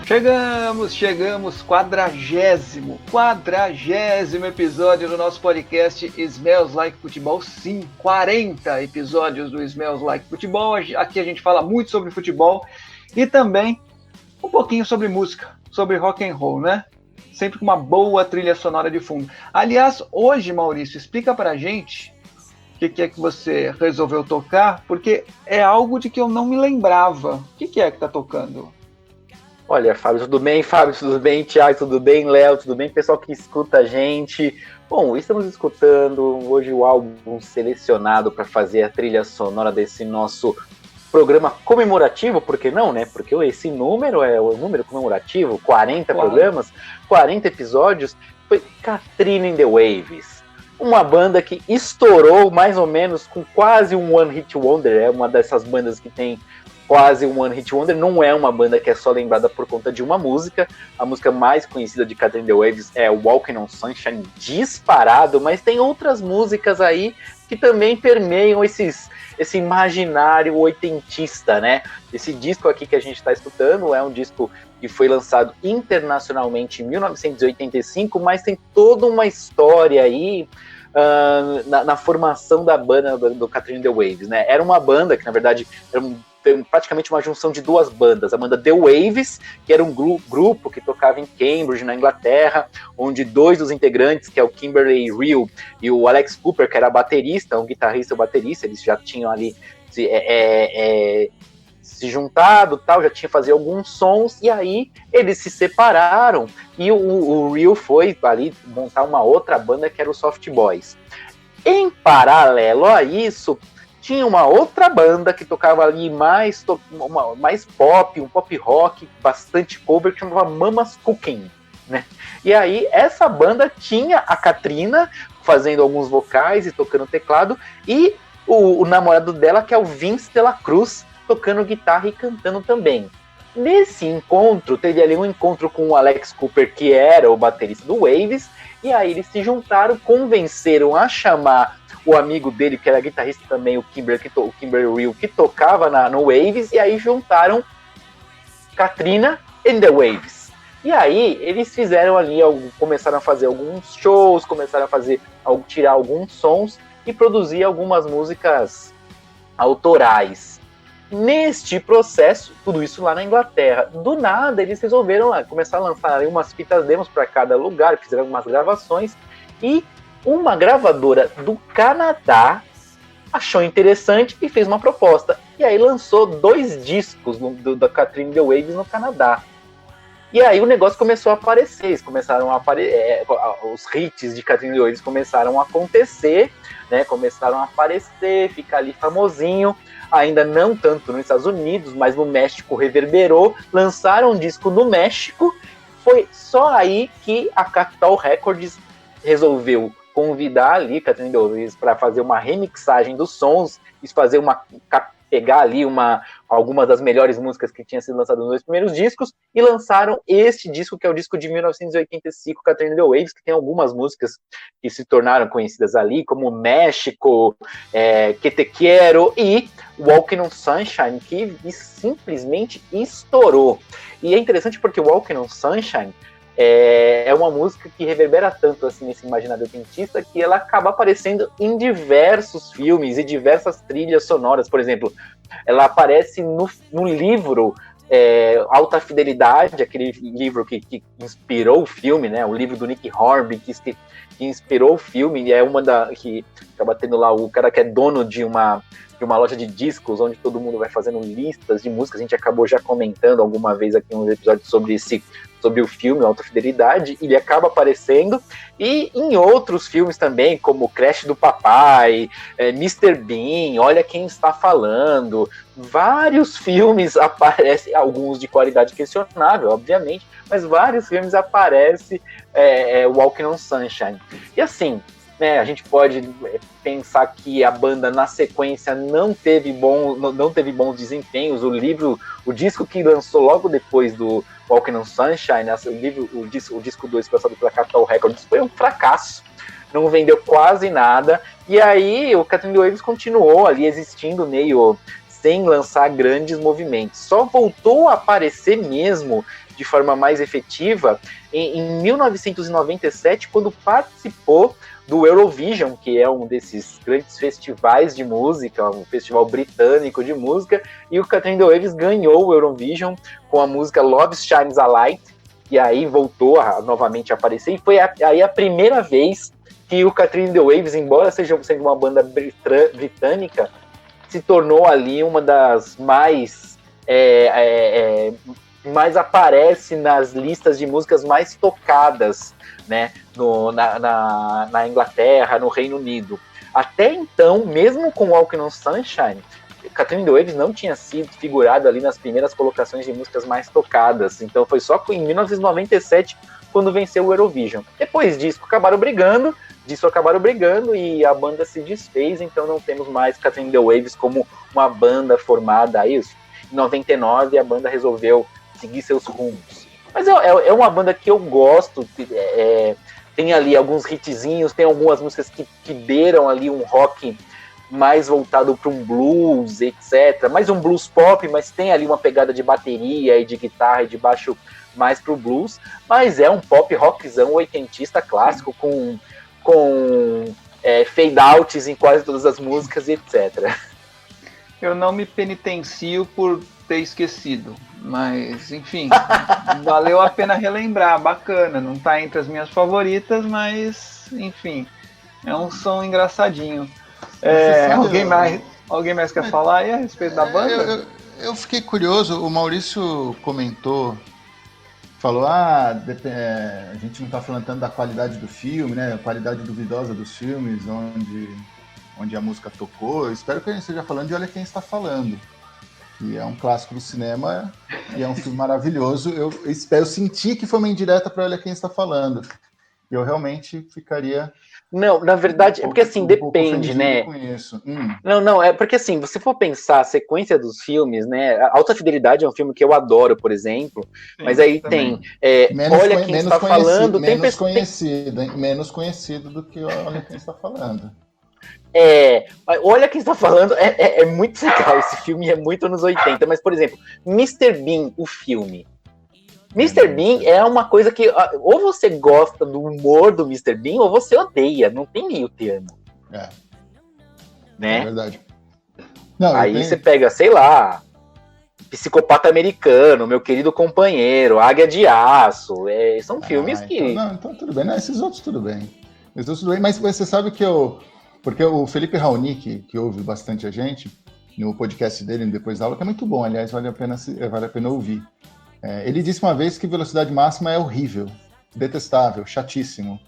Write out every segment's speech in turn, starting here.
Chegamos, quadragésimo episódio do nosso podcast Smells Like Futebol. Sim, 40 episódios do Smells Like Futebol. Aqui a gente fala muito sobre futebol e também um pouquinho sobre música, sobre rock and roll, né? Sempre com uma boa trilha sonora de fundo. Aliás, hoje, Maurício, explica pra gente o que é que você resolveu tocar, porque é algo de que eu não me lembrava. O que é que tá tocando? Olha, Fábio, tudo bem? Fábio, tudo bem? Thiago, tudo bem? Léo, tudo bem? Pessoal que escuta a gente. Bom, estamos escutando hoje o álbum selecionado para fazer a trilha sonora desse nosso programa comemorativo, por que não, né? Porque esse número é o número comemorativo, 40 programas, 40 episódios, foi Katrina and the Waves. Uma banda que estourou mais ou menos com quase um One Hit Wonder, é uma dessas bandas que tem quase um One Hit Wonder, não é uma banda que é só lembrada por conta de uma música. A música mais conhecida de Katrina and the Waves é Walking on Sunshine, disparado, mas tem outras músicas aí que também permeiam esse imaginário oitentista, né? Esse disco aqui que a gente está escutando é um disco que foi lançado internacionalmente em 1985, mas tem toda uma história aí na formação da banda do Katrina and the Waves, né? Era uma banda que, na verdade, era praticamente uma junção de duas bandas. A banda The Waves, que era um grupo que tocava em Cambridge, na Inglaterra, onde dois dos integrantes, que é o Kimberly Reid e o Alex Cooper, que era baterista, um guitarrista e um baterista, eles já tinham ali se juntado, tal, já tinha fazer alguns sons, e aí eles se separaram, e o Reid foi ali montar uma outra banda, que era o Soft Boys. Em paralelo a isso, tinha uma outra banda que tocava ali mais pop, um pop rock, bastante cover, que chamava Mama's Cooking, né? E aí essa banda tinha a Katrina fazendo alguns vocais e tocando teclado, e o namorado dela, que é o Vince de la Cruz, tocando guitarra e cantando também. Nesse encontro, teve ali um encontro com o Alex Cooper, que era o baterista do Waves, e aí eles se juntaram, convenceram a chamar o amigo dele, que era guitarrista também, o Kimberly Reid, que tocava no Waves, e aí juntaram Katrina and the Waves. E aí eles fizeram ali, começaram a fazer alguns shows, começaram a tirar alguns sons e produzir algumas músicas autorais. Neste processo, tudo isso lá na Inglaterra, do nada eles resolveram começar a lançar umas fitas demos para cada lugar, fizeram algumas gravações, e uma gravadora do Canadá achou interessante e fez uma proposta. E aí lançou 2 discos da Katrina and the Waves no Canadá. E aí o negócio começou a aparecer, eles começaram a aparecer, os hits de Katrina and the Waves começaram a acontecer, né? Começaram a aparecer, ficar ali famosinho. Ainda não tanto nos Estados Unidos, mas no México reverberou. Lançaram um disco no México. Foi só aí que a Capitol Records resolveu convidar ali Katrina and the Waves para fazer uma remixagem dos sons e pegar ali algumas das melhores músicas que tinham sido lançadas nos 2 primeiros discos, e lançaram este disco, que é o disco de 1985, Katrina and the Waves, que tem algumas músicas que se tornaram conhecidas ali, como México, Que Te Quiero e Walking on Sunshine, que simplesmente estourou. E é interessante porque Walking on Sunshine é uma música que reverbera tanto assim nesse imaginário oitentista, que ela acaba aparecendo em diversos filmes e diversas trilhas sonoras. Por exemplo, ela aparece no livro Alta Fidelidade, aquele livro que inspirou o filme, né? O livro do Nick Hornby, que inspirou o filme, e é que acaba tendo lá o cara que é dono de uma loja de discos, onde todo mundo vai fazendo listas de músicas. A gente acabou já comentando alguma vez aqui nos episódios sobre o filme Alta Fidelidade, ele acaba aparecendo, e em outros filmes também, como Creche do Papai, Mr. Bean, Olha Quem Está Falando, vários filmes aparecem, alguns de qualidade questionável, obviamente, mas vários filmes aparecem Walking on Sunshine. E assim, né, a gente pode pensar que a banda na sequência não teve bons desempenhos. O disco que lançou logo depois do Walking on Sunshine, o disco 2 lançado pela Capitol Records, foi um fracasso, não vendeu quase nada, e aí o Katrina and the Waves continuou ali existindo meio sem lançar grandes movimentos. Só voltou a aparecer mesmo de forma mais efetiva em 1997, quando participou do Eurovision, que é um desses grandes festivais de música, um festival britânico de música, e o Katrina The Waves ganhou o Eurovision com a música Love Shines a Light, e aí voltou a novamente aparecer, e foi aí a primeira vez que o Katrina The Waves, embora seja sendo uma banda britânica, se tornou ali uma das mais mais aparece nas listas de músicas mais tocadas, né, na Inglaterra, no Reino Unido. Até então, mesmo com Walking on Sunshine, Katrina The Waves não tinha sido figurado ali nas primeiras colocações de músicas mais tocadas. Então foi só em 1997 quando venceu o Eurovision. Depois disso acabaram brigando e a banda se desfez, então não temos mais Katrina The Waves como uma banda formada aí. Em 99 a banda resolveu seguir seus rumos. Mas é uma banda que eu gosto, tem ali alguns hitzinhos, tem algumas músicas que beiram ali um rock mais voltado para um blues, etc. Mais um blues pop, mas tem ali uma pegada de bateria e de guitarra e de baixo mais pro blues, mas é um pop rockzão oitentista clássico com fade-outs em quase todas as músicas e etc. Eu não me penitencio por ter esquecido, mas enfim, valeu a pena relembrar, bacana, não tá entre as minhas favoritas, mas enfim, é um som engraçadinho. Alguém mais quer falar aí a respeito da banda? Eu fiquei curioso, o Maurício falou, a gente não está falando tanto da qualidade do filme, né? A qualidade duvidosa dos filmes, onde a música tocou. Eu espero que a gente esteja falando de Olha Quem Está Falando, que é um clássico do cinema e é um filme maravilhoso. Eu senti que foi uma indireta para Olha Quem Está Falando. Eu realmente ficaria... Não, na verdade, é porque assim, depende, né? Não, é porque assim, você for pensar a sequência dos filmes, né? A Alta Fidelidade é um filme que eu adoro, por exemplo, sim, mas aí também. Tem Olha Quem Está Falando... Menos conhecido do que Olha Quem Está Falando. Olha Quem Está Falando é muito legal, esse filme é muito anos 80, mas, por exemplo, Mr. Bean, o filme. Mr. Bean é uma coisa que ou você gosta do humor do Mr. Bean ou você odeia, não tem meio termo. Né? É verdade. Aí você pega, sei lá, Psicopata Americano, Meu Querido Companheiro, Águia de Aço, são filmes que... Então tudo bem, esses outros tudo bem. Mas você sabe que porque o Felipe Raoni, que ouve bastante a gente, no podcast dele, Depois da Aula, que é muito bom, aliás, vale a pena ouvir. Ele disse uma vez que velocidade máxima é horrível, detestável, chatíssimo.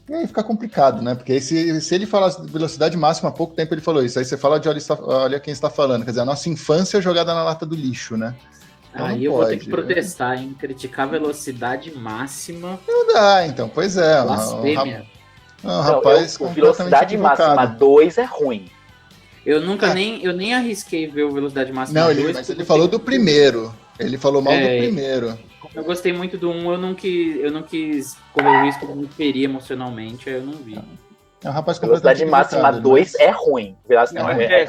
E aí fica complicado, né? Porque se ele falasse de velocidade máxima há pouco tempo, ele falou isso. Aí você fala de Olha Quem Está Falando. Quer dizer, a nossa infância é jogada na lata do lixo, né? Então aí eu vou ter que protestar, hein? Criticar velocidade máxima. Não dá, então. Pois é. Blasfêmia. Rapaz, velocidade máxima 2 é ruim. Eu nem arrisquei ver o Velocidade Máxima 2. Mas ele falou do primeiro. Ele falou mal do primeiro. Eu gostei muito do 1, eu não quis correr o risco de me ferir emocionalmente, aí eu não vi. Velocidade Máxima 2 é ruim.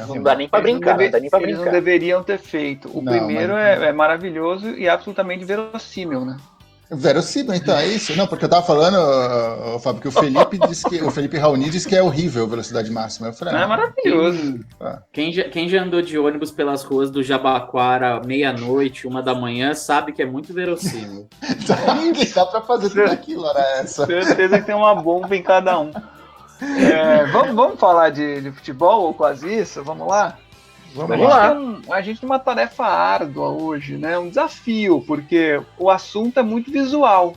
Não dá nem pra brincar. Eles não deveriam ter feito. O primeiro é maravilhoso e absolutamente verossímil, né? Verossímil, então, é isso? Não, porque eu tava falando, Fábio, que o Felipe Raoni disse que é horrível Velocidade Máxima. Eu falei, é maravilhoso. Quem já andou de ônibus pelas ruas do Jabaquara meia-noite, 1h, sabe que é muito verossímil. Dá pra fazer tudo aquilo, era essa. Certeza que tem uma bomba em cada um. Vamos falar de futebol ou quase isso? Vamos lá? Vamos lá. A gente tem uma tarefa árdua hoje, né? Um desafio, porque o assunto é muito visual.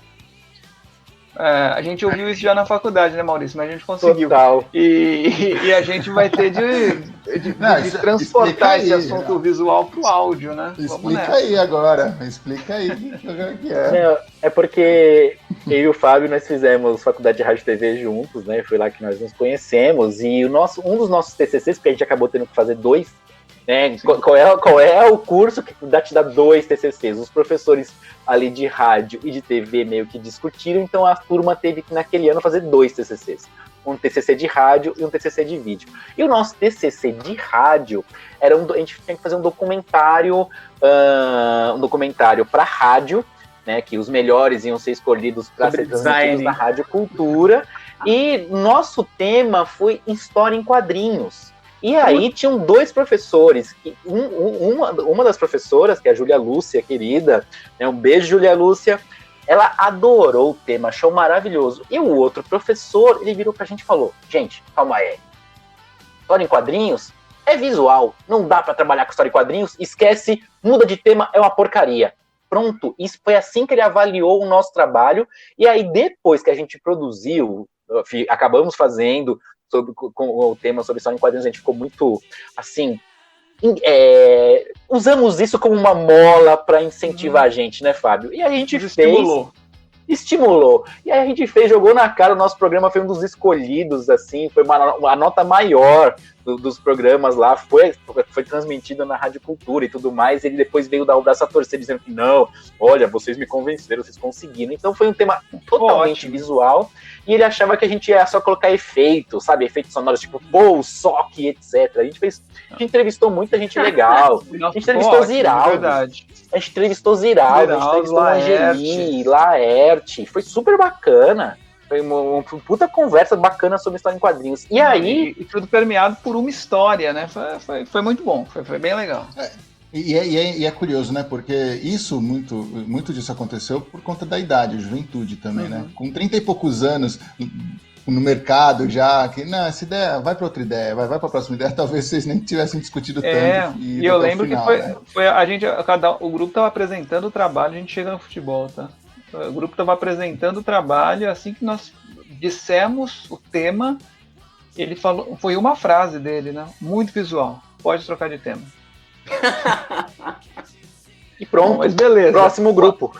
A gente ouviu isso já na faculdade, né, Maurício? Mas a gente conseguiu. Total. E a gente vai ter de transportar esse assunto visual para o áudio, né? Explica aí agora. Explica aí o que é. É porque eu e o Fábio, nós fizemos faculdade de rádio e TV juntos, né? Foi lá que nós nos conhecemos. E um dos nossos TCCs, porque a gente acabou tendo que fazer 2, né? Qual é o curso que te dá 2 TCCs? Os professores ali de rádio e de TV meio que discutiram, então a turma teve que naquele ano fazer 2 TCCs. Um TCC de rádio e um TCC de vídeo. E o nosso TCC de rádio a gente tinha que fazer um documentário para rádio, né, que os melhores iam ser escolhidos para ser transmitidos na Rádio Cultura, e nosso tema foi História em Quadrinhos. E aí tinham 2 professores, uma das professoras, que é a Júlia Lúcia, querida, né, um beijo, Júlia Lúcia, ela adorou o tema, achou maravilhoso. E o outro professor, ele virou pra gente e falou, gente, calma aí, história em quadrinhos é visual, não dá pra trabalhar com história em quadrinhos, esquece, muda de tema, é uma porcaria. Pronto, isso foi assim que ele avaliou o nosso trabalho, e aí depois que a gente produziu, acabamos fazendo com o tema sobre história em quadrinhos, a gente ficou muito, assim, usamos isso como uma mola para incentivar a gente, né, Fábio? E aí a gente estimulou. E aí a gente jogou na cara, o nosso programa foi um dos escolhidos, assim, foi a nota maior dos programas lá, foi transmitido na Rádio Cultura e tudo mais, e ele depois veio dar o braço a torcer, dizendo que não, olha, vocês me convenceram, vocês conseguiram. Então foi um tema totalmente visual, e ele achava que a gente ia só colocar efeitos, sabe, efeitos sonoros, tipo, pô, soque, etc. A gente entrevistou muita gente legal, a gente entrevistou Ziraldo, a gente entrevistou Angeli, Laerte, foi super bacana. Foi uma puta conversa bacana sobre história em quadrinhos. E aí... E tudo permeado por uma história, né? Foi muito bom, foi bem legal. E é curioso, né? Porque isso, muito disso aconteceu por conta da idade, a juventude também, né? Com 30 e poucos anos no mercado já, que não, essa ideia, vai para outra ideia, vai para a próxima ideia, talvez vocês nem tivessem discutido tanto. E eu lembro final, que foi a gente, o grupo estava apresentando o trabalho, a gente chega no futebol, tá? O grupo estava apresentando o trabalho, assim que nós dissemos o tema, ele falou, foi uma frase dele, né? Muito visual, pode trocar de tema. E pronto, mas beleza. Próximo grupo.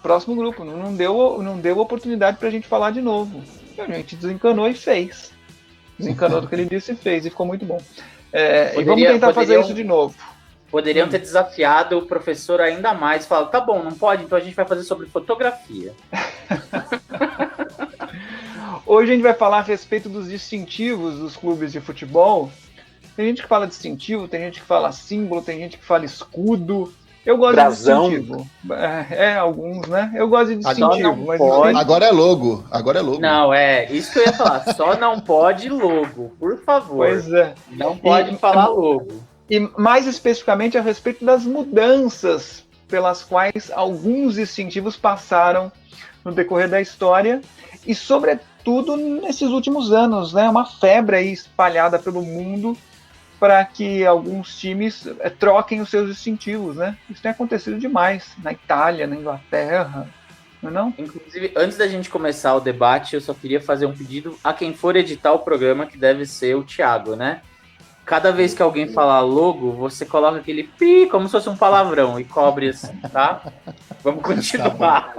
Próximo grupo, não deu oportunidade pra gente falar de novo. A gente desencanou e fez. Desencanou do que ele disse e fez, e ficou muito bom. E vamos tentar fazer isso de novo. Poderiam ter desafiado o professor ainda mais. Fala, tá bom, não pode? Então a gente vai fazer sobre fotografia. Hoje a gente vai falar a respeito dos distintivos dos clubes de futebol. Tem gente que fala distintivo, tem gente que fala símbolo, tem gente que fala escudo. Eu gosto de distintivo. Alguns, né? Eu gosto de distintivo. Agora é logo. Não, isso que eu ia falar. Só não pode logo, por favor. Pois é. Não pode falar logo. E mais especificamente a respeito das mudanças pelas quais alguns distintivos passaram no decorrer da história e, sobretudo, nesses últimos anos, né? Uma febre aí espalhada pelo mundo para que alguns times troquem os seus distintivos, né? Isso tem acontecido demais na Itália, na Inglaterra, não é não? Inclusive, antes da gente começar o debate, eu só queria fazer um pedido a quem for editar o programa, que deve ser o Thiago, né? Cada vez que alguém falar logo, você coloca aquele pi, como se fosse um palavrão, e cobre assim, tá? Vamos continuar.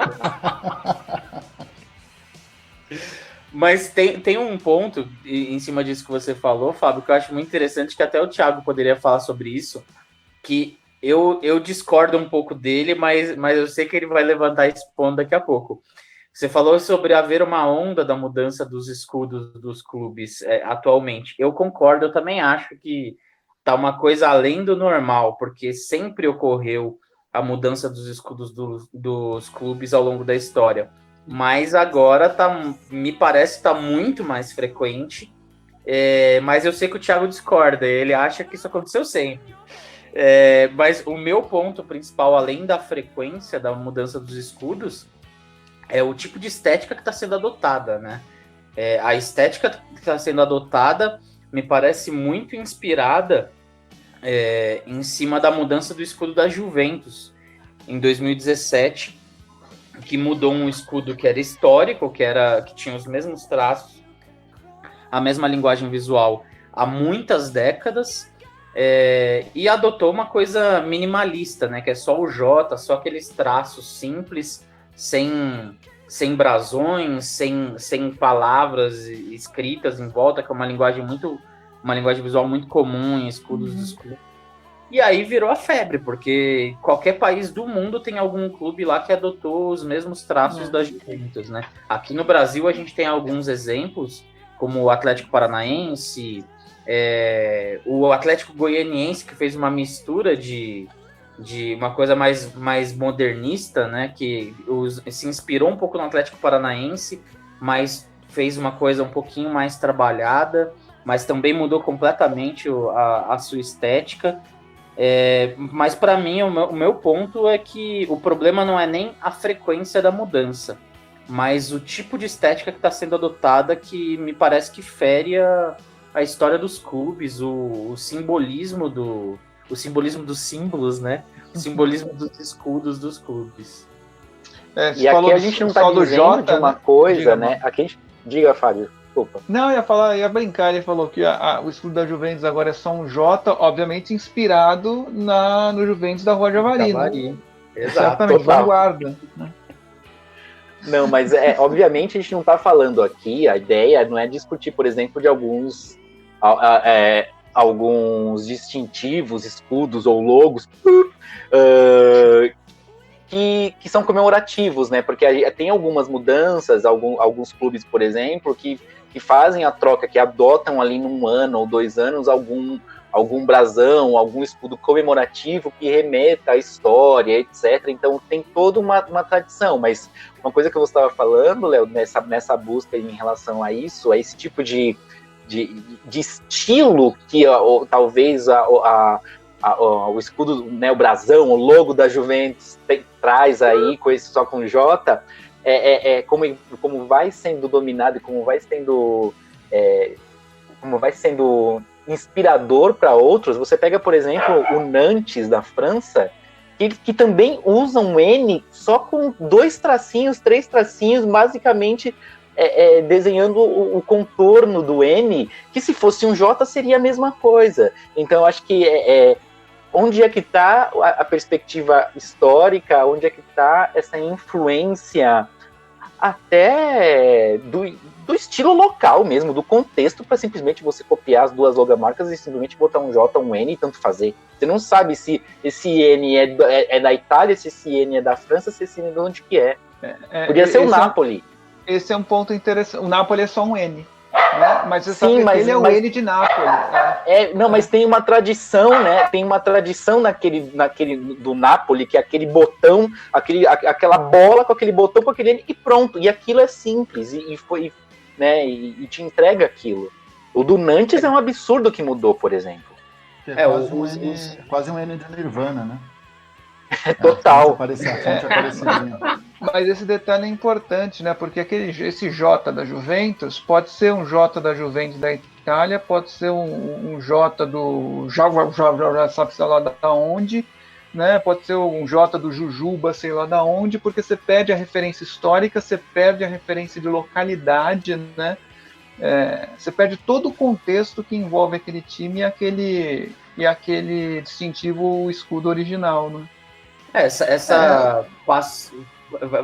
Mas tem um ponto em cima disso que você falou, Fábio, que eu acho muito interessante, que até o Thiago poderia falar sobre isso, que eu discordo um pouco dele, mas eu sei que ele vai levantar esse ponto daqui a pouco. Você falou sobre haver uma onda da mudança dos escudos dos clubes atualmente. Eu concordo, eu também acho que tá uma coisa além do normal, porque sempre ocorreu a mudança dos escudos dos clubes ao longo da história. Mas agora me parece que tá muito mais frequente, mas eu sei que o Thiago discorda, ele acha que isso aconteceu sempre. Mas o meu ponto principal, além da frequência da mudança dos escudos, é o tipo de estética que está sendo adotada, né? A estética que está sendo adotada me parece muito inspirada em cima da mudança do escudo da Juventus, em 2017, que mudou um escudo que era histórico, que tinha os mesmos traços, a mesma linguagem visual há muitas décadas, e adotou uma coisa minimalista, né? Que é só o J, só aqueles traços simples, sem brasões, sem palavras escritas em volta, que é uma linguagem visual muito comum em escudos dos clubes. E aí virou a febre, porque qualquer país do mundo tem algum clube lá que adotou os mesmos traços das Juventus, né? Aqui no Brasil a gente tem alguns exemplos, como o Atlético Paranaense, o Atlético Goianiense, que fez uma mistura de de uma coisa mais modernista, né? Que se inspirou um pouco no Atlético Paranaense, mas fez uma coisa um pouquinho mais trabalhada, mas também mudou completamente a sua estética. Mas para mim, o meu ponto é que o problema não é nem a frequência da mudança, mas o tipo de estética que está sendo adotada, que me parece que fere a história dos clubes, o simbolismo dos símbolos, né? O simbolismo dos escudos dos clubes. E aqui a gente não está dizendo Jota, de uma coisa, né? Aqui a gente... Diga, Fábio. Desculpa. Não, ia brincar, ele falou que o escudo da Juventus agora é só um J, obviamente inspirado no Juventus da Rua Javari, né? Exatamente, vanguarda. Não, mas obviamente a gente não está falando aqui, a ideia não é discutir, por exemplo, de alguns distintivos, escudos ou logos que são comemorativos, né? Porque tem algumas mudanças, alguns clubes, por exemplo, que fazem a troca, que adotam ali num ano ou 2 anos algum brasão, algum escudo comemorativo que remeta à história, etc. Então tem toda uma tradição, mas uma coisa que você estava falando, Léo, nessa busca em relação a isso, a esse tipo de estilo que talvez o escudo, né, o brasão, o logo da Juventus traz aí, só com J, como vai sendo dominado e como vai sendo inspirador para outros. Você pega, por exemplo, o Nantes da França, que também usa um N só com 2 tracinhos, 3 tracinhos, basicamente desenhando o contorno do N, que se fosse um J seria a mesma coisa. Então eu acho que onde é que está a perspectiva histórica, onde é que está essa influência até do estilo local mesmo, do contexto, para simplesmente você copiar as 2 logomarcas e simplesmente botar um J, um N e tanto fazer. Você não sabe se esse N é da Itália, se esse N é da França, se esse N é de onde que é. Podia ser o Napoli. Esse é um ponto interessante. O Napoli é só um N. Né? Mas você sabe que ele é o N de Napoli. Mas tem uma tradição, né? Tem uma tradição naquele do Napoli, que é aquele botão, aquela bola com aquele botão, com aquele N, e pronto. E aquilo é simples, e foi, né? E te entrega aquilo. O do Nantes é um absurdo que mudou, por exemplo. Quase um N de Nirvana, né? Total. Mas esse detalhe é importante, né? Porque esse J da Juventus pode ser um J da Juventus da Itália, pode ser um J do já sabe sei lá da onde, né? Pode ser um J do Jujuba, sei lá da onde, porque você perde a referência histórica, você perde a referência de localidade, né? Você perde todo o contexto que envolve aquele time e aquele distintivo escudo original, né?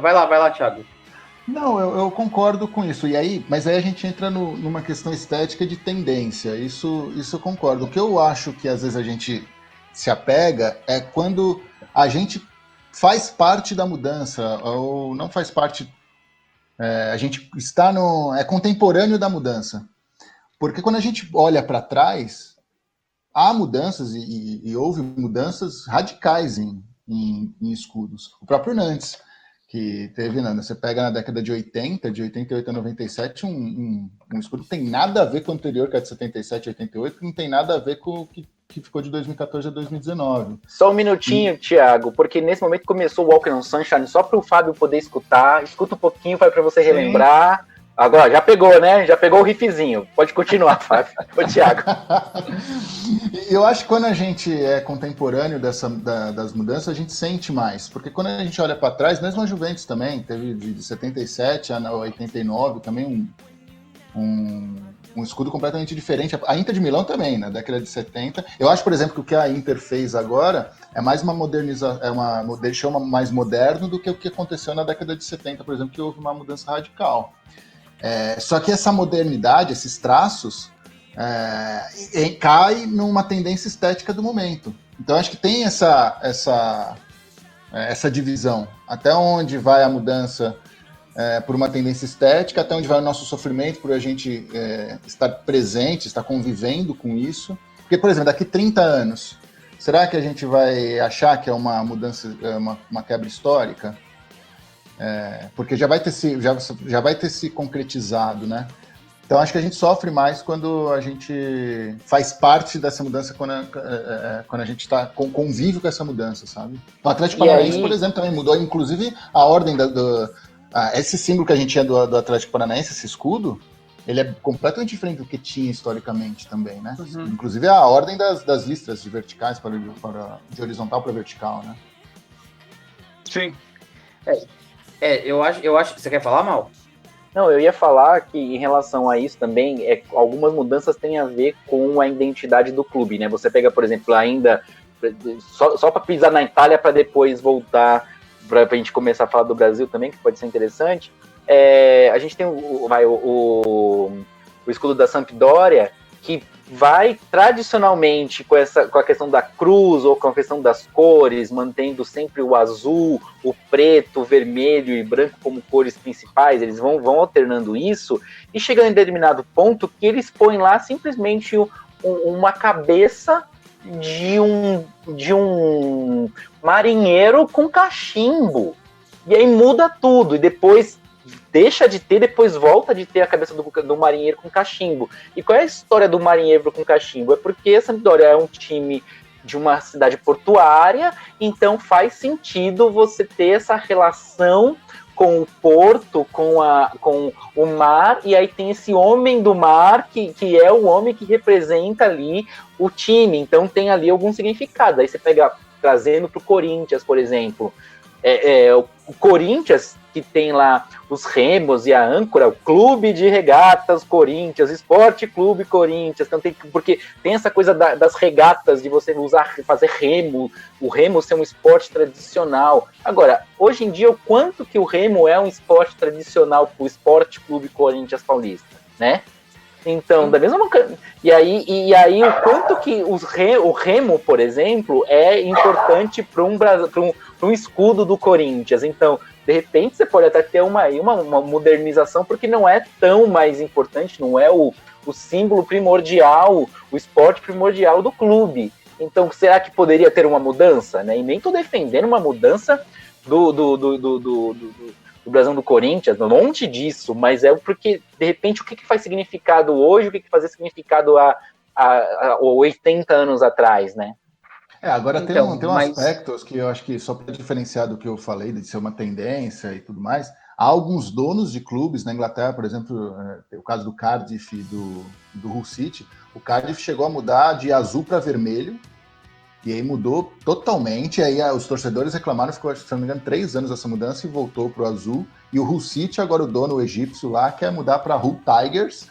Vai lá, Thiago. Não, eu concordo com isso. Mas aí a gente entra numa questão estética de tendência. Isso eu concordo. O que eu acho que às vezes a gente se apega é quando a gente faz parte da mudança ou não faz parte. A gente está é contemporâneo da mudança. Porque quando a gente olha para trás, há mudanças e houve mudanças radicais em escudos. O próprio Nantes, que teve, você pega na década de 80, de 88 a 97, um escudo que tem nada a ver com o anterior, que é de 77 a 88, que não tem nada a ver com o que ficou de 2014 a 2019. Só um minutinho, Thiago, porque nesse momento começou o Walker on Sunshine, só para o Fábio poder escutar. Escuta um pouquinho, para você relembrar. Sim. Agora, já pegou, né? Já pegou o riffzinho. Pode continuar, Fábio. Ô, Thiago. Eu acho que quando a gente é contemporâneo das mudanças, a gente sente mais. Porque quando a gente olha para trás, mesmo a Juventus também, teve de 77 a 89 também um escudo completamente diferente. A Inter de Milão também, na década de 70. Eu acho, por exemplo, que o que a Inter fez agora é mais uma modernização, deixou mais moderno do que o que aconteceu na década de 70, por exemplo, que houve uma mudança radical. Só que essa modernidade, esses traços, cai numa tendência estética do momento. Então acho que tem essa divisão. Até onde vai a mudança por uma tendência estética, até onde vai o nosso sofrimento por a gente estar presente, estar convivendo com isso. Porque, por exemplo, daqui 30 anos, Será que a gente vai achar que é uma mudança, uma quebra histórica? Porque já vai ter se concretizado, né? Então acho que a gente sofre mais quando a gente faz parte dessa mudança, quando a gente convive com essa mudança, sabe? O Atlético Paranaense, por exemplo, também mudou, inclusive, a ordem esse símbolo que a gente tinha do Atlético Paranaense, esse escudo, ele é completamente diferente do que tinha historicamente também, né? Uhum. Inclusive a ordem das listras de verticais de horizontal para vertical, né? Sim. Eu acho. Você quer falar, Mal? Não, eu ia falar que em relação a isso também, algumas mudanças têm a ver com a identidade do clube, né? Você pega, por exemplo, ainda só para pisar na Itália para depois voltar para a gente começar a falar do Brasil também, que pode ser interessante. A gente tem o escudo da Sampdoria, que vai tradicionalmente com a questão da cruz ou com a questão das cores, mantendo sempre o azul, o preto, o vermelho e branco como cores principais. Eles vão alternando isso e chegando em determinado ponto que eles põem lá simplesmente uma cabeça de um marinheiro com cachimbo. E aí muda tudo e depois deixa de ter, depois volta de ter a cabeça do marinheiro com cachimbo. E qual é a história do marinheiro com cachimbo? É porque a Sampdoria é um time de uma cidade portuária, então faz sentido você ter essa relação com o porto, com o mar, e aí tem esse homem do mar, que é o homem que representa ali o time, então tem ali algum significado. Aí você pega, trazendo para o Corinthians, por exemplo, o Corinthians, que tem lá os remos e a âncora, o Clube de Regatas Corinthians, Esporte Clube Corinthians, então porque tem essa coisa das regatas, de você fazer remo, o remo ser um esporte tradicional. Agora, hoje em dia, o quanto que o remo é um esporte tradicional para o Esporte Clube Corinthians Paulista, né? Então, da mesma maneira. E aí o quanto que o remo, por exemplo, é importante para um escudo do Corinthians. Então, de repente, você pode até ter uma modernização, porque não é tão mais importante, não é o símbolo primordial, o esporte primordial do clube. Então, será que poderia ter uma mudança? Né? E nem estou defendendo uma mudança do brasão do Corinthians, longe disso, mas é porque, de repente, o que faz significado hoje, o que fazia significado há 80 anos atrás, né? Agora então, tem aspectos que eu acho que, só para diferenciar do que eu falei, de ser uma tendência e tudo mais, há alguns donos de clubes na Inglaterra, por exemplo, o caso do Cardiff e do Hull City. O Cardiff chegou a mudar de azul para vermelho, e aí mudou totalmente, aí os torcedores reclamaram, ficou, se não me engano, 3 anos essa mudança e voltou para o azul. E o Hull City, agora o dono, o egípcio lá, quer mudar para Hull Tigers,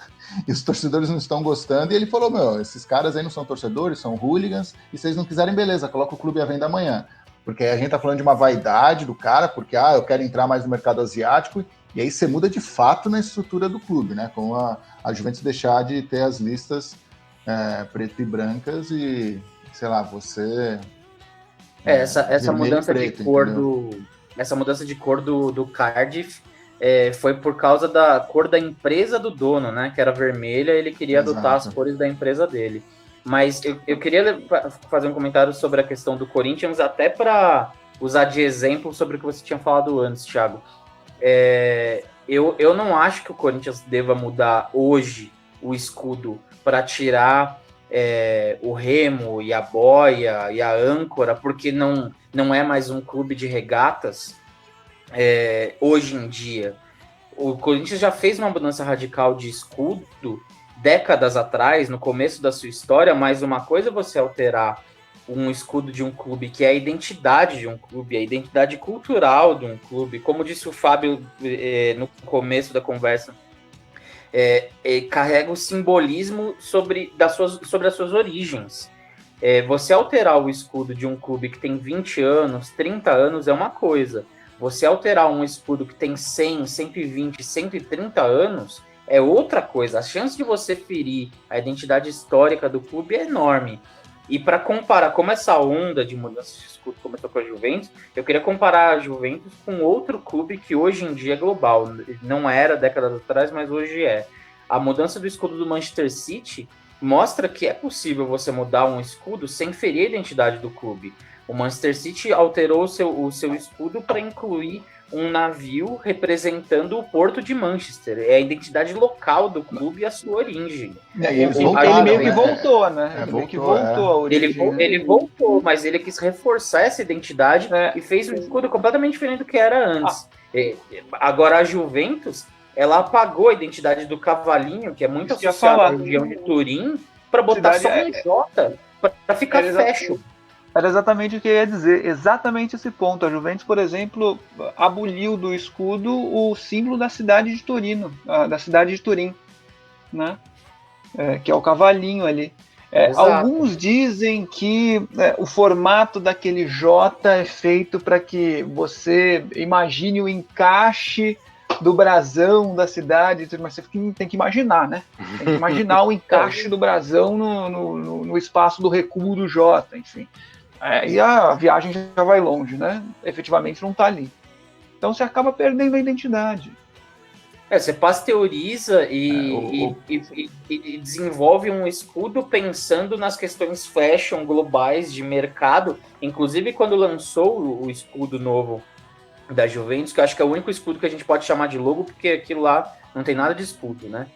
e os torcedores não estão gostando, e ele falou, esses caras aí não são torcedores, são hooligans, e se eles não quiserem, beleza, coloca o clube à venda amanhã. Porque aí a gente tá falando de uma vaidade do cara, porque, eu quero entrar mais no mercado asiático, e aí você muda de fato na estrutura do clube, né, com a Juventus deixar de ter as listas preto e brancas e, sei lá, você... Essa mudança preto, de cor essa mudança de cor do Cardiff foi por causa da cor da empresa do dono, né? Que era vermelha, ele queria adotar as cores da empresa dele. Mas eu queria fazer um comentário sobre a questão do Corinthians, até para usar de exemplo sobre o que você tinha falado antes, Thiago. Eu não acho que o Corinthians deva mudar hoje o escudo para tirar o remo e a boia e a âncora, porque não é mais um clube de regatas. Hoje em dia, o Corinthians já fez uma mudança radical de escudo décadas atrás, no começo da sua história, mas uma coisa é você alterar um escudo de um clube, que é a identidade de um clube, a identidade cultural de um clube, como disse o Fábio no começo da conversa, carrega o simbolismo sobre as suas origens. Você alterar o escudo de um clube que tem 20 anos, 30 anos é uma coisa. Você alterar um escudo que tem 100, 120, 130 anos é outra coisa. A chance de você ferir a identidade histórica do clube é enorme. E para comparar como essa onda de mudança de escudo começou com a Juventus, eu queria comparar a Juventus com outro clube que hoje em dia é global. Não era décadas atrás, mas hoje é. A mudança do escudo do Manchester City mostra que é possível você mudar um escudo sem ferir a identidade do clube. O Manchester City alterou o seu escudo para incluir um navio representando o porto de Manchester. É a identidade local do clube e a sua origem. Ele meio que voltou, né? Ele meio que voltou a origem. Ele voltou, mas ele quis reforçar essa identidade e fez um escudo completamente diferente do que era antes. Agora, a Juventus, ela apagou a identidade do cavalinho, que é muito associado à região de Turim, para botar só um J, para ficar fashion. Era exatamente o que eu ia dizer, exatamente esse ponto. A Juventus, por exemplo, aboliu do escudo o símbolo da cidade de Turino, da cidade de Turim, né? Que é o cavalinho ali. Alguns dizem que o formato daquele J é feito para que você imagine o encaixe do brasão da cidade, mas você tem que imaginar, né? Tem que imaginar o encaixe do brasão no espaço do recuo do J, enfim. E a viagem já vai longe, né? Efetivamente não está ali. Então você acaba perdendo a identidade. Você pasteuriza e desenvolve um escudo pensando nas questões fashion globais de mercado. Inclusive, quando lançou o escudo novo da Juventus, que eu acho que é o único escudo que a gente pode chamar de logo, porque aquilo lá não tem nada de escudo, né?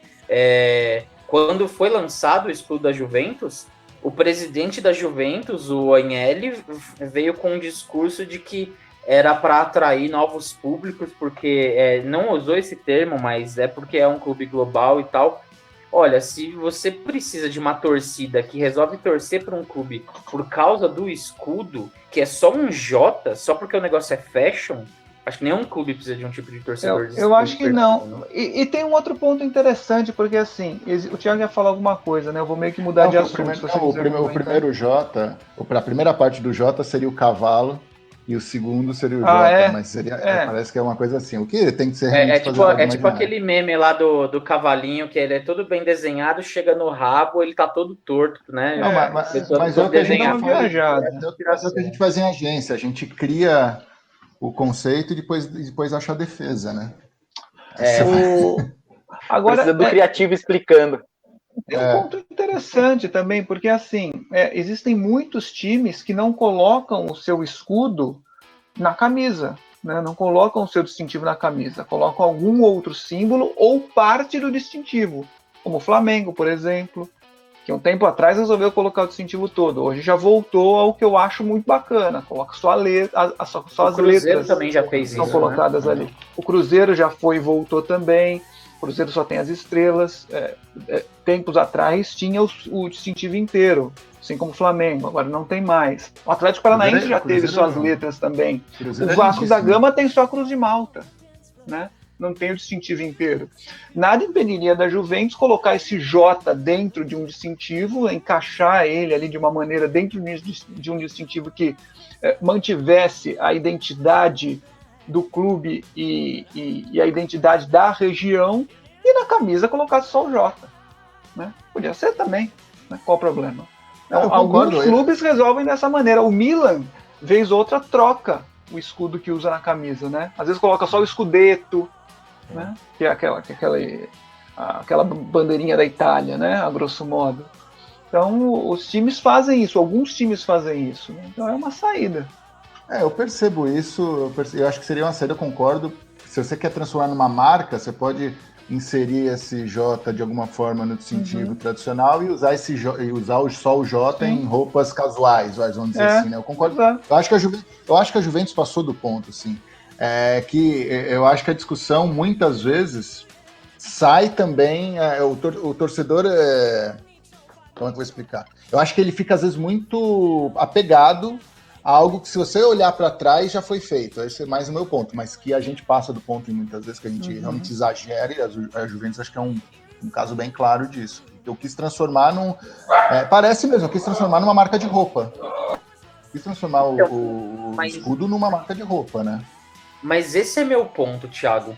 Quando foi lançado o escudo da Juventus, o presidente da Juventus, o Agnelli, veio com um discurso de que era para atrair novos públicos, porque não usou esse termo, mas é porque é um clube global e tal. Olha, se você precisa de uma torcida que resolve torcer para um clube por causa do escudo, que é só um J, só porque o negócio é fashion, acho que nenhum clube precisa de um tipo de torcedor. Eu acho que não. E tem um outro ponto interessante, porque assim, o Thiago ia falar alguma coisa, né? Eu vou meio que mudar de assunto. O primeiro J, a primeira parte do J seria o cavalo e o segundo seria o J, mas seria, parece que é uma coisa assim. O que tem que ser realmente tipo aquele meme lá do cavalinho, que ele é todo bem desenhado, chega no rabo, ele tá todo torto, né? Não, mas é o que a gente faz, que a gente faz em agência, a gente cria o conceito e depois acha a defesa, né? Agora, precisa do criativo explicando. Tem um ponto interessante também, porque assim, existem muitos times que não colocam o seu escudo na camisa, né? Não colocam o seu distintivo na camisa, colocam algum outro símbolo ou parte do distintivo, como o Flamengo, por exemplo, que um tempo atrás resolveu colocar o distintivo todo. Hoje já voltou ao que eu acho muito bacana. Coloca só as letras. O Cruzeiro também já fez isso. São colocadas ali. O Cruzeiro já foi e voltou também. O Cruzeiro só tem as estrelas. Tempos atrás tinha o distintivo inteiro, assim como o Flamengo. Agora não tem mais. O Atlético Paranaense já teve suas letras também. O Vasco da Gama tem só a Cruz de Malta, né? Não tem o distintivo inteiro. Nada impediria da Juventus colocar esse J dentro de um distintivo, encaixar ele ali de uma maneira dentro de um distintivo que mantivesse a identidade do clube e a identidade da região, e na camisa colocasse só o J. Né? Podia ser também, né? Qual o problema? Alguns clubes resolvem dessa maneira. O Milan, vez ou outra, troca o escudo que usa na camisa, né? Às vezes coloca só o escudeto, né? Que é aquela bandeirinha da Itália, né? A grosso modo. Então, os times fazem isso, alguns times fazem isso. Né? Então, é uma saída. Eu percebo isso, eu acho que seria uma saída, eu concordo. Se você quer transformar numa marca, você pode inserir esse J de alguma forma no distintivo tradicional e usar só o J em roupas casuais, vamos dizer assim, né? Eu concordo. Eu acho que a Juventus passou do ponto, assim. Que eu acho que a discussão, muitas vezes, sai também... o torcedor... como é que eu vou explicar? Eu acho que ele fica, às vezes, muito apegado a algo que, se você olhar para trás, já foi feito. Esse é mais o meu ponto, mas que a gente passa do ponto, e muitas vezes, que a gente realmente exagera, e a Juventus acho que é um caso bem claro disso. Eu quis transformar parece mesmo, eu quis transformar numa marca de roupa. Quis transformar o escudo numa marca de roupa, né? Mas esse é meu ponto, Thiago.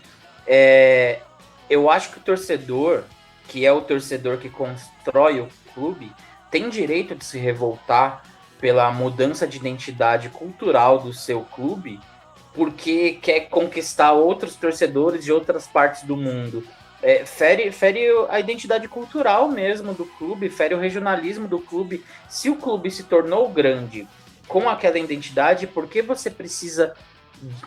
Eu acho que o torcedor, que é o torcedor que constrói o clube, tem direito de se revoltar pela mudança de identidade cultural do seu clube, porque quer conquistar outros torcedores de outras partes do mundo. fere a identidade cultural mesmo do clube, fere o regionalismo do clube. Se o clube se tornou grande com aquela identidade, por que você precisa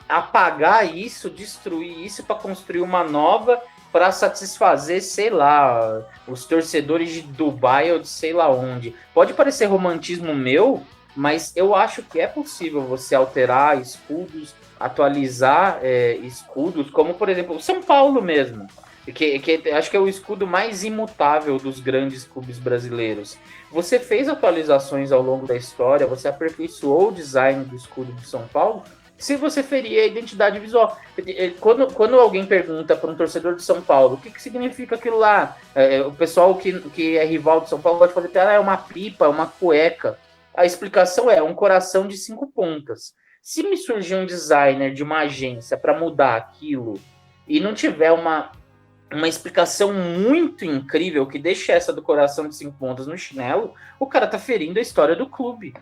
apagar isso, destruir isso para construir uma nova, para satisfazer, sei lá, os torcedores de Dubai ou de sei lá onde? Pode parecer romantismo meu, mas eu acho que é possível você alterar escudos, atualizar escudos, como por exemplo o São Paulo mesmo, que acho que é o escudo mais imutável dos grandes clubes brasileiros. Você fez atualizações ao longo da história, você aperfeiçoou o design do escudo de São Paulo, se você ferir a identidade visual. Quando alguém pergunta para um torcedor de São Paulo o que significa aquilo lá, o pessoal que é rival de São Paulo pode fazer, é uma pipa, é uma cueca. A explicação é um coração de 5 pontas. Se me surgir um designer de uma agência para mudar aquilo e não tiver uma explicação muito incrível que deixe essa do coração de 5 pontas no chinelo, o cara tá ferindo a história do clube.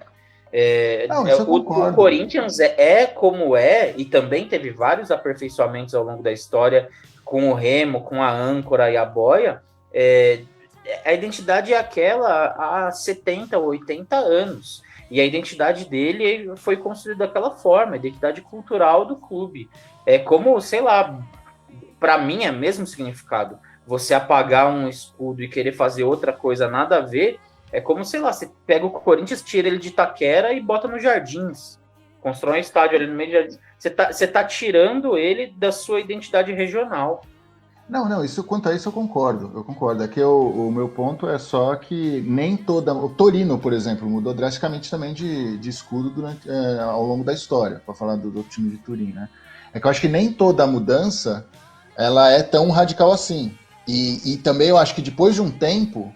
O Corinthians é como é, e também teve vários aperfeiçoamentos ao longo da história, com o remo, com a âncora e a boia. A identidade é aquela há 70, 80 anos. E a identidade dele foi construída daquela forma, a identidade cultural do clube. É como, sei lá, para mim é o mesmo significado. Você apagar um escudo e querer fazer outra coisa nada a ver, é como, sei lá, você pega o Corinthians, tira ele de Itaquera e bota nos Jardins. Constrói um estádio ali no meio de Jardins. Você tá tirando ele da sua identidade regional. Não, quanto a isso eu concordo. Aqui o meu ponto é só que nem toda... O Torino, por exemplo, mudou drasticamente também de escudo ao longo da história, para falar do time de Turim, né? É que eu acho que nem toda mudança ela é tão radical assim. E também eu acho que depois de um tempo,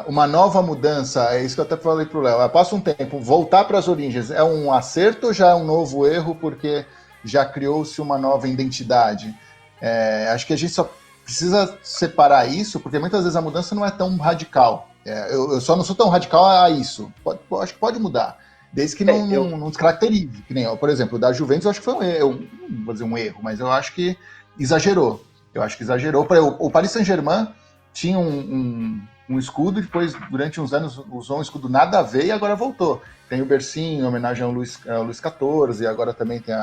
uma nova mudança, é isso que eu até falei pro Léo, passa um tempo, voltar para as origens, é um acerto ou já é um novo erro porque já criou-se uma nova identidade? Acho que a gente só precisa separar isso, porque muitas vezes a mudança não é tão radical. Eu só não sou tão radical a isso. Acho que pode mudar, desde que não descaracterize. Que nem, por exemplo, o da Juventus, eu acho que foi um erro. Não vou dizer um erro, mas eu acho que exagerou. O Paris Saint-Germain tinha um escudo, e depois, durante uns anos, usou um escudo nada a ver e agora voltou. Tem o bercinho, em homenagem ao Luís XIV, e agora também tem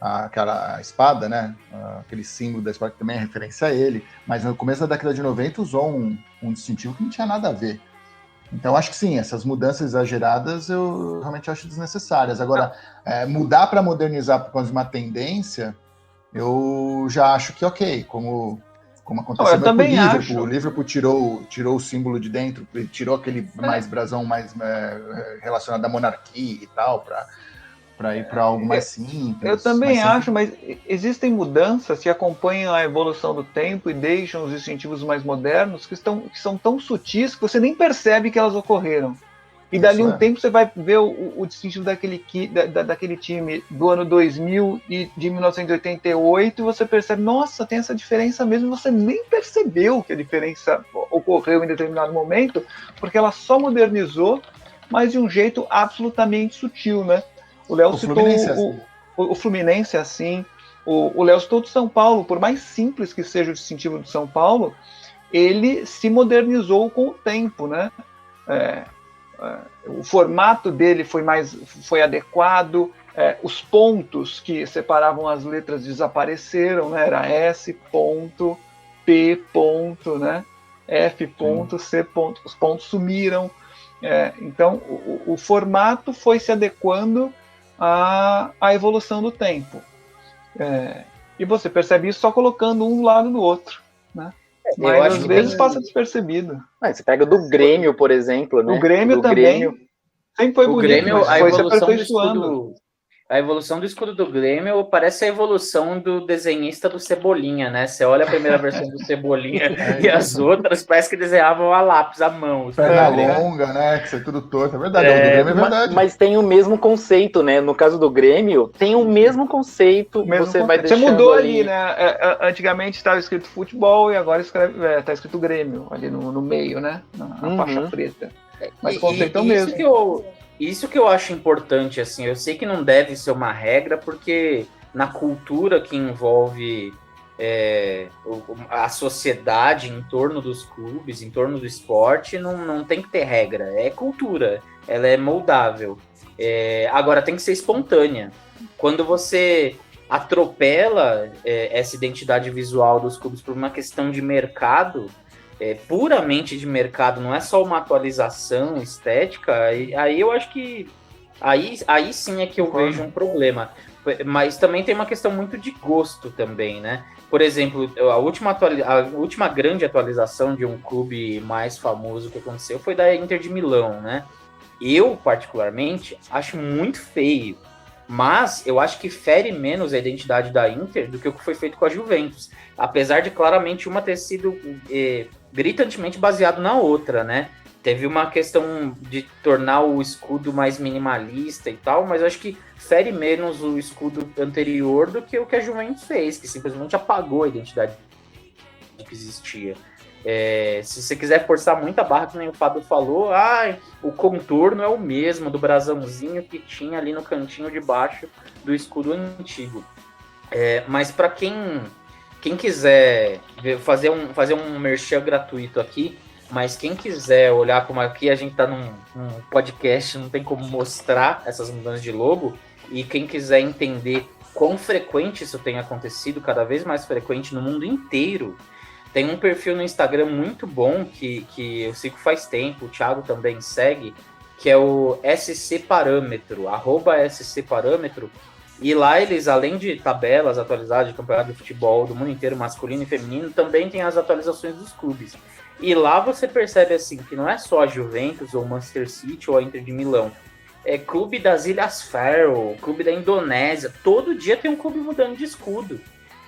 aquela espada, né? Aquele símbolo da espada que também é referência a ele. Mas no começo da década de 90 usou um distintivo que não tinha nada a ver. Então, acho que sim, essas mudanças exageradas eu realmente acho desnecessárias. Agora, mudar para modernizar por causa de uma tendência, eu já acho que ok, como aconteceu com o Liverpool. O Liverpool tirou o símbolo de dentro, tirou aquele mais brasão mais relacionado à monarquia e tal, para ir para algo mais simples. Eu também acho, mas existem mudanças que acompanham a evolução do tempo e deixam os distintivos mais modernos que são tão sutis que você nem percebe que elas ocorreram. E dali um tempo você vai ver o distintivo daquele time do ano 2000 e de 1988 e você percebe, nossa, tem essa diferença mesmo, você nem percebeu que a diferença ocorreu em determinado momento, porque ela só modernizou, mas de um jeito absolutamente sutil, né? O Léo citou o Fluminense assim, o Léo citou do São Paulo, por mais simples que seja o distintivo do São Paulo, ele se modernizou com o tempo, né? O formato dele foi adequado, os pontos que separavam as letras desapareceram, né? Era S ponto, P ponto, né? F ponto, C ponto, os pontos sumiram. Então o formato foi se adequando à evolução do tempo. E você percebe isso só colocando um lado do outro, né? Mas às vezes passa despercebido. Você pega do Grêmio, por exemplo, né? O Grêmio também sempre foi bonito, Grêmio, mas foi se aperfeiçoando. A evolução do escudo do Grêmio parece a evolução do desenhista do Cebolinha, né? Você olha a primeira versão do Cebolinha e as outras parece que desenhavam a lápis, à mão. Perna longa, né? Que isso é tudo torto. É verdade, o do Grêmio é verdade. Mas tem o mesmo conceito, né? No caso do Grêmio, tem o mesmo conceito. Você mudou ali, né? Antigamente estava escrito futebol e agora está escrito Grêmio, ali no meio, né? Na faixa preta. Mas o conceito é o mesmo. Isso que eu acho importante, assim, eu sei que não deve ser uma regra, porque na cultura que envolve a sociedade em torno dos clubes, em torno do esporte, não tem que ter regra, é cultura, ela é moldável. Agora tem que ser espontânea. Quando você atropela essa identidade visual dos clubes por uma questão de mercado, puramente de mercado, não é só uma atualização estética, aí eu acho que aí sim é que eu vejo um problema. Mas também tem uma questão muito de gosto também, né? Por exemplo, a última grande atualização de um clube mais famoso que aconteceu foi da Inter de Milão, né? Eu, particularmente, acho muito feio, mas eu acho que fere menos a identidade da Inter do que o que foi feito com a Juventus, apesar de claramente uma ter sido gritantemente baseado na outra, né? Teve uma questão de tornar o escudo mais minimalista e tal, mas eu acho que fere menos o escudo anterior do que o que a Juventus fez, que simplesmente apagou a identidade que existia. Se você quiser forçar muita barra, que nem o Fábio falou, o contorno é o mesmo do brasãozinho que tinha ali no cantinho de baixo do escudo antigo. Mas para quem quiser fazer um merchan gratuito aqui, mas quem quiser olhar como aqui a gente está num podcast, não tem como mostrar essas mudanças de logo, e quem quiser entender quão frequente isso tem acontecido, cada vez mais frequente no mundo inteiro, tem um perfil no Instagram muito bom que eu sigo faz tempo, o Thiago também segue, que é o SC Parâmetro, @SC Parâmetro, e lá eles, além de tabelas atualizadas de campeonato de futebol do mundo inteiro, masculino e feminino, também tem as atualizações dos clubes. E lá você percebe assim que não é só a Juventus ou Manchester City ou a Inter de Milão. É clube das Ilhas Faroe, clube da Indonésia. Todo dia tem um clube mudando de escudo.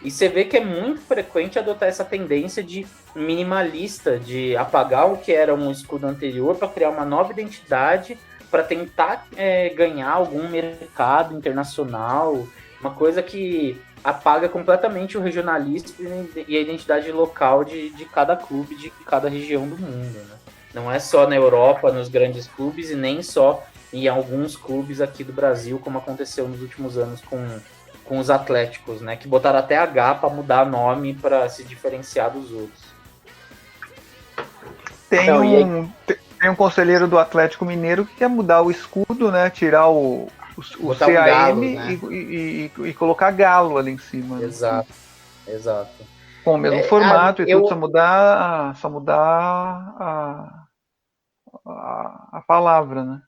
E você vê que é muito frequente adotar essa tendência de minimalista, de apagar o que era um escudo anterior para criar uma nova identidade, para tentar ganhar algum mercado internacional. Uma coisa que apaga completamente o regionalismo e a identidade local de cada clube, de cada região do mundo, né? Não é só na Europa, nos grandes clubes, e nem só em alguns clubes aqui do Brasil, como aconteceu nos últimos anos com os Atléticos, né? Que botaram até H para mudar nome para se diferenciar dos outros. Tem um conselheiro do Atlético Mineiro que quer mudar o escudo, né? Tirar o CAM, um galo, né? e colocar galo ali em cima. Exato. Com o mesmo formato e tudo, só mudar a palavra, né?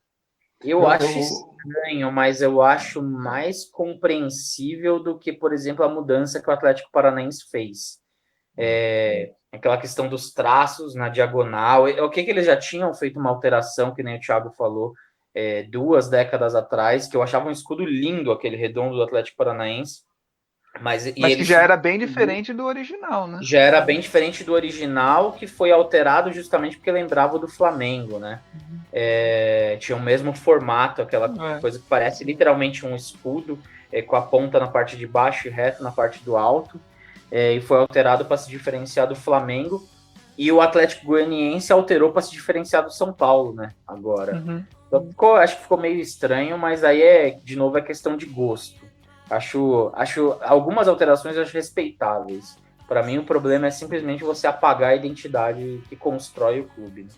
Eu acho estranho, mas eu acho mais compreensível do que, por exemplo, a mudança que o Atlético Paranaense fez. Aquela questão dos traços na diagonal. O que eles já tinham feito uma alteração, que nem o Thiago falou, 2 décadas atrás, que eu achava um escudo lindo, aquele redondo do Atlético Paranaense. Mas que já era bem diferente do original, né? Já era bem diferente do original, que foi alterado justamente porque lembrava do Flamengo, né? Tinha o mesmo formato, aquela coisa que parece literalmente um escudo, com a ponta na parte de baixo e reto na parte do alto. E foi alterado para se diferenciar do Flamengo. E o Atlético Goianiense alterou para se diferenciar do São Paulo, né? Agora. Então, acho que ficou meio estranho, mas aí de novo, é questão de gosto. Acho algumas alterações eu acho respeitáveis. Para mim, o problema é simplesmente você apagar a identidade que constrói o clube, né?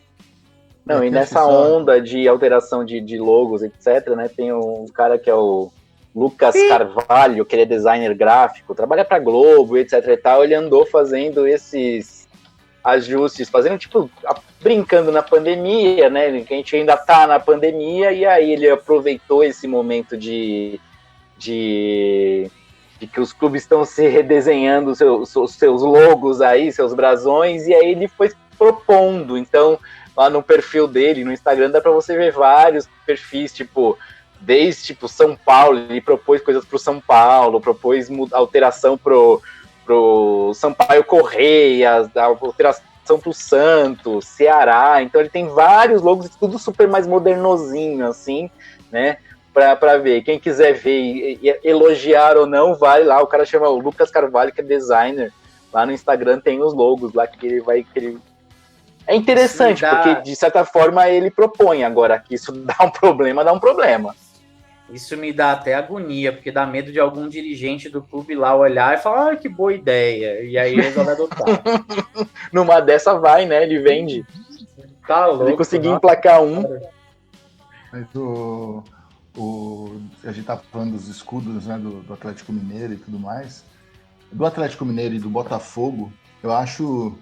Não, e nessa onda de alteração de logos, etc., né, tem um cara que é o Lucas Carvalho, que ele é designer gráfico, trabalha para Globo, etc. e tal. Ele andou fazendo esses ajustes, fazendo tipo, brincando na pandemia, né, que a gente ainda tá na pandemia, e aí ele aproveitou esse momento de que os clubes estão se redesenhando seus logos aí, seus brasões, e aí ele foi propondo. Então, lá no perfil dele, no Instagram, dá para você ver vários perfis, desde São Paulo, ele propôs coisas pro São Paulo, propôs alteração pro Sampaio Correia, alteração pro Santos, Ceará. Então ele tem vários logos, tudo super mais modernosinho, assim, né? Pra ver. Quem quiser ver e elogiar ou não, vai lá. O cara chama o Lucas Carvalho, que é designer. Lá no Instagram tem os logos lá que ele vai... É interessante, porque de certa forma ele propõe. Agora, que isso dá um problema, dá um problema. Isso me dá até agonia, porque dá medo de algum dirigente do clube lá olhar e falar, que boa ideia. E aí resolve adotar. Numa dessa vai, né? Ele vende. Tá louco. Ele conseguiu emplacar um. Mas a gente tá falando dos escudos, né, do Atlético Mineiro e tudo mais. Do Atlético Mineiro e do Botafogo, eu acho...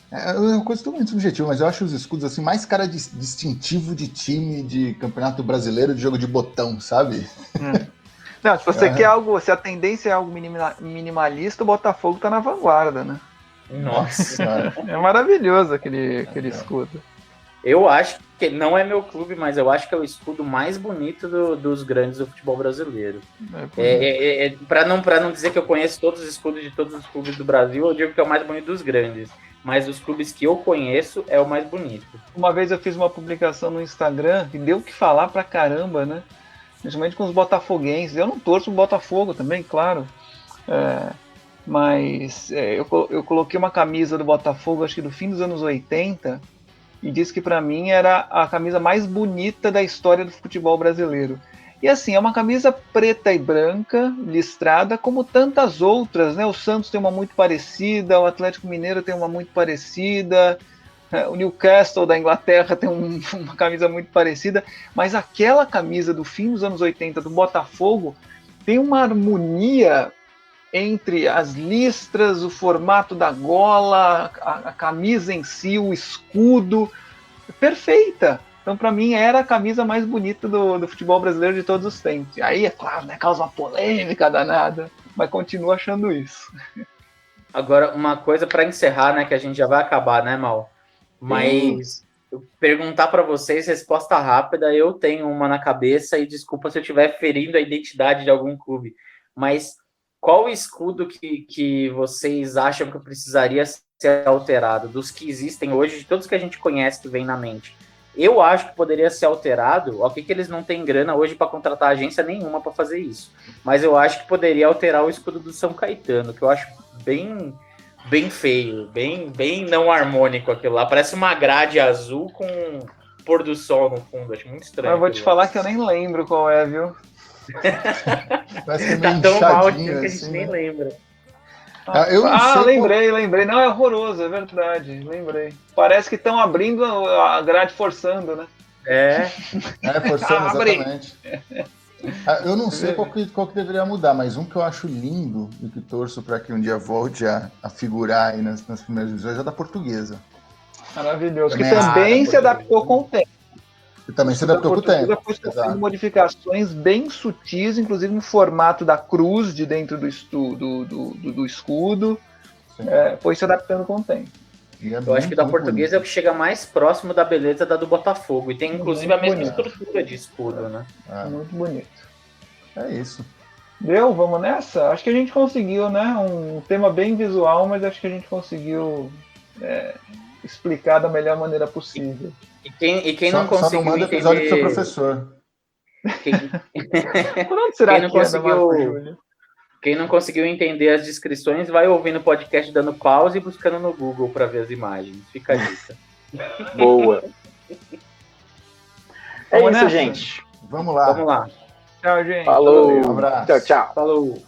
É uma coisa totalmente subjetiva, mas eu acho os escudos assim mais cara distintivo de time de campeonato brasileiro de jogo de botão, sabe? Não, se você quer algo, se a tendência é algo minimalista, o Botafogo tá na vanguarda, né? Nossa. É maravilhoso aquele escudo. Eu acho que não é meu clube, mas eu acho que é o escudo mais bonito dos grandes do futebol brasileiro. Para não dizer que eu conheço todos os escudos de todos os clubes do Brasil, eu digo que é o mais bonito dos grandes. Mas os clubes que eu conheço é o mais bonito. Uma vez eu fiz uma publicação no Instagram que deu o que falar pra caramba, né? Principalmente com os botafoguenses. Eu não torço o Botafogo também, claro. Mas eu coloquei uma camisa do Botafogo, acho que do fim dos anos 80, e disse que pra mim era a camisa mais bonita da história do futebol brasileiro. E assim, é uma camisa preta e branca, listrada, como tantas outras, né? O Santos tem uma muito parecida, o Atlético Mineiro tem uma muito parecida, o Newcastle da Inglaterra tem uma camisa muito parecida, mas aquela camisa do fim dos anos 80 do Botafogo tem uma harmonia entre as listras, o formato da gola, a camisa em si, o escudo, perfeita. Então, para mim, era a camisa mais bonita do futebol brasileiro de todos os tempos. E aí, é claro, né, causa uma polêmica danada, mas continuo achando isso. Agora, uma coisa para encerrar, né, que a gente já vai acabar, né, Mal? Mas perguntar para vocês, resposta rápida, eu tenho uma na cabeça e desculpa se eu estiver ferindo a identidade de algum clube, mas qual o escudo que vocês acham que precisaria ser alterado? Dos que existem hoje, de todos que a gente conhece que vem na mente. Eu acho que poderia ser alterado, ok que eles não têm grana hoje para contratar agência nenhuma para fazer isso, mas eu acho que poderia alterar o escudo do São Caetano, que eu acho bem feio, bem não harmônico aquilo lá, parece uma grade azul com pôr do sol no fundo, acho muito estranho. Eu vou te falar que eu nem lembro qual é, viu? Parece que é tá tão mal assim, que a gente nem lembra. Lembrei. Não, é horroroso, é verdade. Lembrei. Parece que estão abrindo a grade, forçando, né? Forçando, exatamente. Eu não sei qual que deveria mudar, mas um que eu acho lindo e que torço para que um dia volte a figurar aí nas primeiras divisões é da Portuguesa. Maravilhoso. Que também se adaptou com o tempo. E também se adaptou com o tempo. Foi sofrendo modificações bem sutis, inclusive no formato da cruz de dentro do escudo. Foi se adaptando com o tempo. Eu acho que da Portuguesa é o que chega mais próximo da beleza da do Botafogo. E tem inclusive a mesma estrutura de escudo, né? Muito bonito. É isso. Deu? Vamos nessa? Acho que a gente conseguiu, né? Um tema bem visual, mas acho que a gente conseguiu explicar da melhor maneira possível. E quem não conseguiu só não manda entender... episódio pro seu professor. Por onde será que Quem não conseguiu entender as descrições, vai ouvir no podcast dando pause e buscando no Google para ver as imagens. Fica a dica. Boa. Vamos isso, nessa? gente. Vamos lá. Vamos lá. Tchau, gente. Falou. Um abraço. Tchau. Falou.